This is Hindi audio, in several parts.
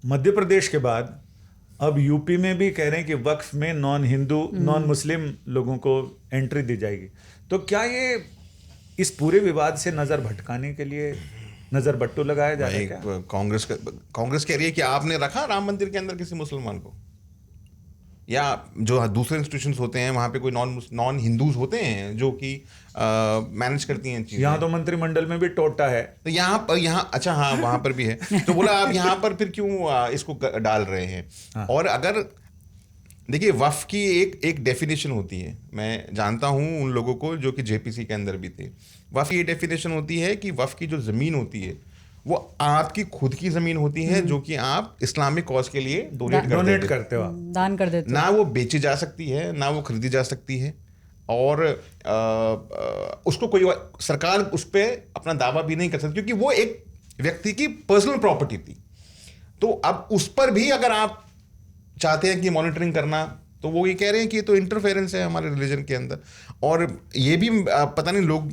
मध्य प्रदेश के बाद अब यूपी में भी कह रहे हैं कि वक्फ में नॉन हिंदू नॉन मुस्लिम लोगों को एंट्री दी जाएगी। तो क्या ये इस पूरे विवाद से नजर भटकाने के लिए नजर बट्टू लगाया जा रहा है क्या? कांग्रेस कह रही है कि आपने रखा राम मंदिर के अंदर किसी मुसलमान को, या जो दूसरे इंस्टीट्यूशंस होते हैं वहाँ पे कोई नॉन हिंदूज होते हैं जो कि मैनेज करती हैं चीज़ें। यहाँ तो मंत्रिमंडल में भी टोटा है, तो यहाँ अच्छा हाँ वहाँ पर भी है। तो बोला आप यहाँ पर फिर क्यों इसको डाल रहे हैं? हाँ। और अगर देखिए वफ़ की एक डेफिनेशन होती है, मैं जानता हूँ उन लोगों को जो कि जेपीसी के अंदर भी थे। वफ़ की ये डेफिनेशन होती है कि वफ़ की जो ज़मीन होती है वो आपकी खुद की ज़मीन होती है जो कि आप इस्लामिक कॉज के लिए डोनेट करते हो, दान कर देते हो। ना वो बेची जा सकती है ना वो खरीदी जा सकती है, और उसको कोई सरकार उस पर अपना दावा भी नहीं कर सकती क्योंकि वो एक व्यक्ति की पर्सनल प्रॉपर्टी थी। तो अब उस पर भी अगर आप चाहते हैं कि मॉनिटरिंग करना, तो वो ये कह रहे हैं कि ये तो इंटरफेरेंस है हमारे रिलीजन के अंदर। और ये भी पता नहीं लोग,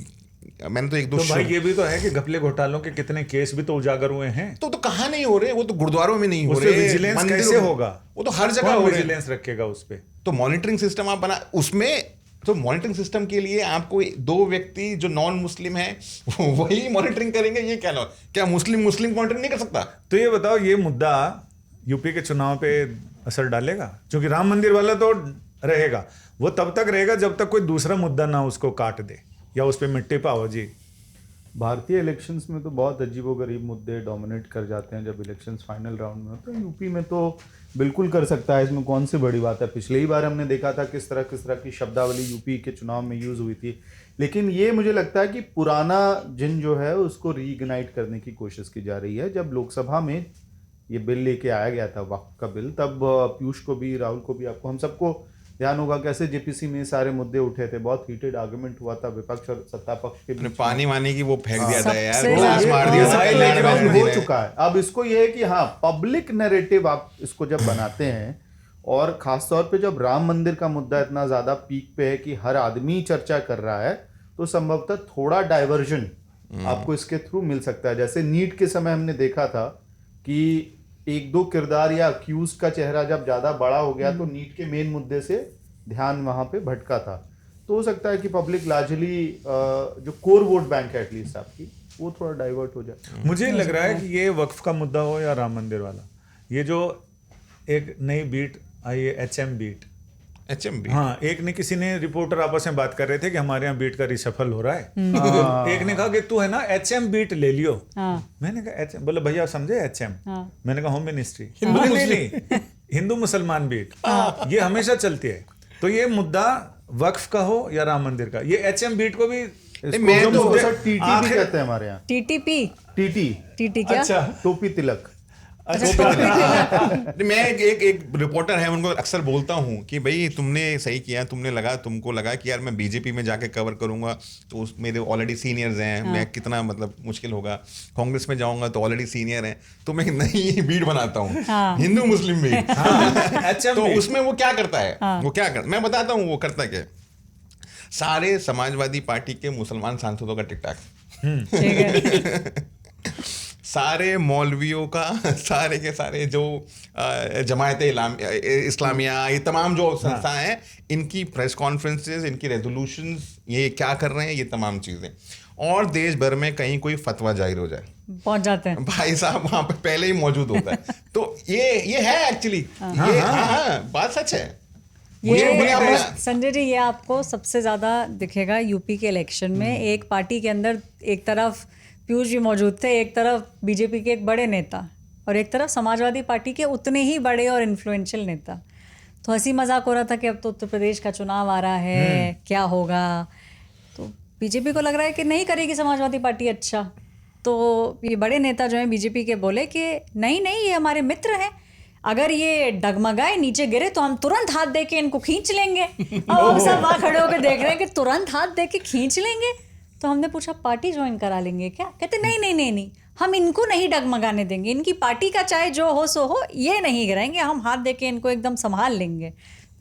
मैंने तो एक दो भाई ये भी तो है कि घपले घोटालों के कितने केस भी तो उजागर हुए हैं। तो कहाँ नहीं हो रहे? वो तो गुरुद्वारों में नहीं हो रहे। विजिलेंस कैसे होगा? वो तो हर जगह हो रहे। विजिलेंस रखेगा उस पे? तो मॉनिटरिंग सिस्टम आप बना उसमें, तो मॉनिटरिंग सिस्टम के लिए आपको दो व्यक्ति जो नॉन मुस्लिम है वही मॉनिटरिंग करेंगे? ये क्या मुस्लिम मॉनिटरिंग नहीं कर सकता? तो ये बताओ, ये मुद्दा यूपी के चुनाव पे असर डालेगा? क्योंकि राम मंदिर वाला तो रहेगा, वो तब तक रहेगा जब तक कोई दूसरा मुद्दा ना उसको काट दे या उस पर मिट्टी पाओ। जी, भारतीय इलेक्शंस में तो बहुत अजीबोगरीब मुद्दे डोमिनेट कर जाते हैं जब इलेक्शंस फाइनल राउंड में होते हैं। यूपी में तो बिल्कुल कर सकता है, इसमें कौन सी बड़ी बात है। पिछले ही बार हमने देखा था किस तरह की शब्दावली यूपी के चुनाव में यूज़ हुई थी। लेकिन ये मुझे लगता है कि पुराना जिन जो है उसको रीइग्नाइट करने की कोशिश की जा रही है। जब लोकसभा में ये बिल लेके आया गया था वक्फ का बिल, तब पीयूष को भी, राहुल को भी, आपको हम सबको ध्यान होगा कैसे जेपीसी में सारे मुद्दे उठे थे, बहुत हीटेड आर्गुमेंट हुआ था विपक्ष और सत्ता पक्ष के बीच। पानी वानी की वो फेंक दिया था यार, ग्लास मार दिया हो चुका है। अब इसको ये है कि हाँ, पब्लिक नैरेटिव आप इसको जब बनाते हैं, और खासतौर पे जब राम मंदिर का मुद्दा इतना ज्यादा पीक पे है कि हर आदमी चर्चा कर रहा है, तो संभवतः थोड़ा डाइवर्जन आपको इसके थ्रू मिल सकता है। जैसे नीट के समय हमने देखा था कि एक दो किरदार या अक्यूज का चेहरा जब ज्यादा बड़ा हो गया तो नीट के मेन मुद्दे से ध्यान वहां पे भटका था। तो हो सकता है कि पब्लिक लार्जली जो कोर वोट बैंक है एटलीस्ट आपकी, वो थोड़ा डाइवर्ट हो जाए। मुझे लग रहा है कि ये वक्फ का मुद्दा हो या राम मंदिर वाला, ये जो एक नई बीट आई है, एचएम बीट। हाँ, एक ने, किसी ने, रिपोर्टर आपस में बात कर रहे थे कि हमारे यहाँ बीट का रिशफल हो रहा है। एक ने कहा कि तू है ना एचएम बीट ले लियो। मैंने कहा एचएम, बोले भैया समझे एचएम? मैंने कहा होम मिनिस्ट्री। नहीं, हिंदू मुसलमान बीट ये हमेशा चलती है। तो ये मुद्दा वक्फ का हो या राम मंदिर का, ये एचएम बीट को भी टीटी कहते हैं हमारे यहाँ, टीटी क्या? अच्छा, टोपी तिलक। मैं एक रिपोर्टर है, उनको अक्सर बोलता हूँ कि भाई तुमने सही किया, तुमको लगा कि यार मैं बीजेपी में जाके कवर करूंगा तो मेरे ऑलरेडी सीनियर्स हैं, मैं कितना मतलब मुश्किल होगा। कांग्रेस में जाऊंगा तो ऑलरेडी सीनियर हैं, तो मैं नई बीट बनाता हूँ, हिंदू मुस्लिम बीट। तो उसमें वो क्या करता है, मैं बताता हूँ वो करता क्या। सारे समाजवादी पार्टी के मुसलमान सांसदों का टिकटॉक, सारे मौलवियों का, सारे के सारे जो जमायत इस्लामिया, ये तमाम जो संस्थाएं हैं, इनकी प्रेस कॉन्फ्रेंसेस, इनकी रेजोल्यूशंस, ये क्या कर रहे हैं, ये तमाम चीज़ें। और देश भर में कहीं कोई फतवा जाहिर हो जाए, पहुंच जाते हैं भाई साहब, वहाँ पे पहले ही मौजूद होता है। तो ये है एक्चुअली, बात सच है। ये संजय जी, ये आपको सबसे ज़्यादा दिखेगा यूपी के इलेक्शन में। एक पार्टी के अंदर एक तरफ पीयूष जी मौजूद थे, एक तरफ बीजेपी के एक बड़े नेता, और एक तरफ समाजवादी पार्टी के उतने ही बड़े और इन्फ्लुएंशियल नेता। तो हंसी मजाक हो रहा था कि अब तो उत्तर प्रदेश का चुनाव आ रहा है, क्या होगा। तो बीजेपी को लग रहा है कि नहीं करेगी समाजवादी पार्टी अच्छा। तो ये बड़े नेता जो हैं बीजेपी के बोले कि नहीं, ये हमारे मित्र हैं, अगर ये डगमगाए नीचे गिरे तो हम तुरंत हाथ दे के इनको खींच लेंगे। अब हम सब वहाँ खड़े होकर देख रहे हैं कि तुरंत हाथ दे के खींच लेंगे। तो हमने पूछा पार्टी ज्वाइन करा लेंगे क्या? कहते नहीं, हम इनको नहीं डगमगाने देंगे, इनकी पार्टी का चाहे जो हो सो हो, ये नहीं गिराएंगे, हम हाथ दे के इनको एकदम संभाल लेंगे।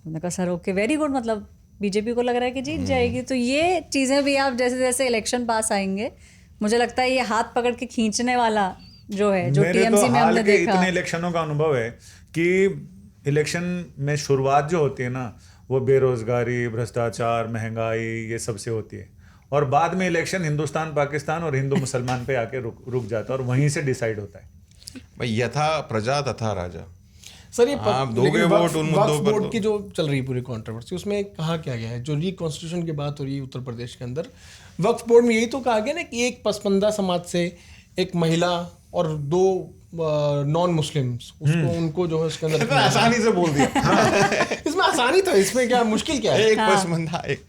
हमने कहा सर ओके, वेरी गुड, मतलब बीजेपी को लग रहा है कि जीत जाएगी। तो ये चीज़ें भी आप जैसे जैसे इलेक्शन पास आएंगे, मुझे लगता है ये हाथ पकड़ के खींचने वाला जो है, जो मेरे टीएमसी तो में हाल हमने के देखा। इतने इलेक्शनों का अनुभव है कि इलेक्शन में शुरुआत जो होती है ना, वो बेरोजगारी, भ्रष्टाचार, महंगाई, ये सबसे होती है, और बाद में इलेक्शन हिंदुस्तान पाकिस्तान और हिंदू मुसलमान पे आके रुक जाता है और वहीं से डिसाइड होता है। भाई यथा प्रजा तथा राजा। सर ये आप दोगे लेकिन वोट उन मुद्दों वक्फ पर बोर्ड तो- की जो चल रही है पूरी कंट्रोवर्सी, उसमें कहा क्या गया है, जो रिकॉन्स्टिट्यूशन की बात हो रही है उत्तर प्रदेश के अंदर, वक्फ बोर्ड में यही तो कहा गया ना कि एक पसमानदा समाज से एक महिला और 2 नॉन मुस्लिम्स, उसको उनको जो है उसके अंदर इतना आसानी से बोल दिया। इसमें आसानी तो है, इसमें क्या मुश्किल क्या है? एक पसमंदा, एक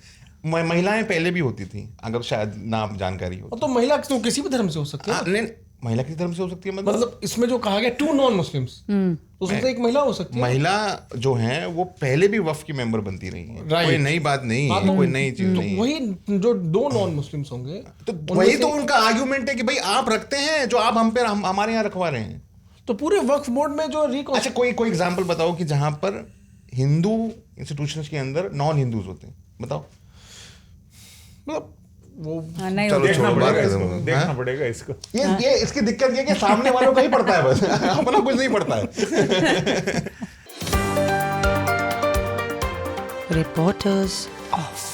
महिलाएं पहले भी होती थी, अगर शायद ना जानकारी हो। और तो महिला तो किसी भी धर्म से हो सकती है ना? नहीं, महिला किस धर्म से हो सकती है? मतलब इसमें जो कहा गया 2 नॉन मुस्लिम्स, तो उसमें तो एक महिला हो सकती है। महिला जो है वो पहले भी वक्फ की मेंबर बनती रही है, Right. कोई नई बात नहीं हाँ, है, तो कोई नई चीज नहीं है। वही जो 2 नॉन मुस्लिम्स होंगे, तो उनमें वही से- तो उनका आर्ग्यूमेंट है कि भाई आप रखते हैं जो आप हमारे यहाँ रखवा रहे हैं। तो पूरे वक्फ बोर्ड में जो अच्छा, कोई एग्जांपल बताओ कि जहां पर हिंदू इंस्टीट्यूशंस के अंदर नॉन हिंदूज होते हैं, बताओ। मतलब वो हाँ, नहीं चलो, होता। देखना छोड़ो, बात पड़ेगा खत्म इसको, हो गई। देखना हाँ? पड़ेगा इसको। ये इसकी दिक्कत ये कि सामने वालों का ही पड़ता है बस, अपना कुछ नहीं पड़ता है। Reporters off.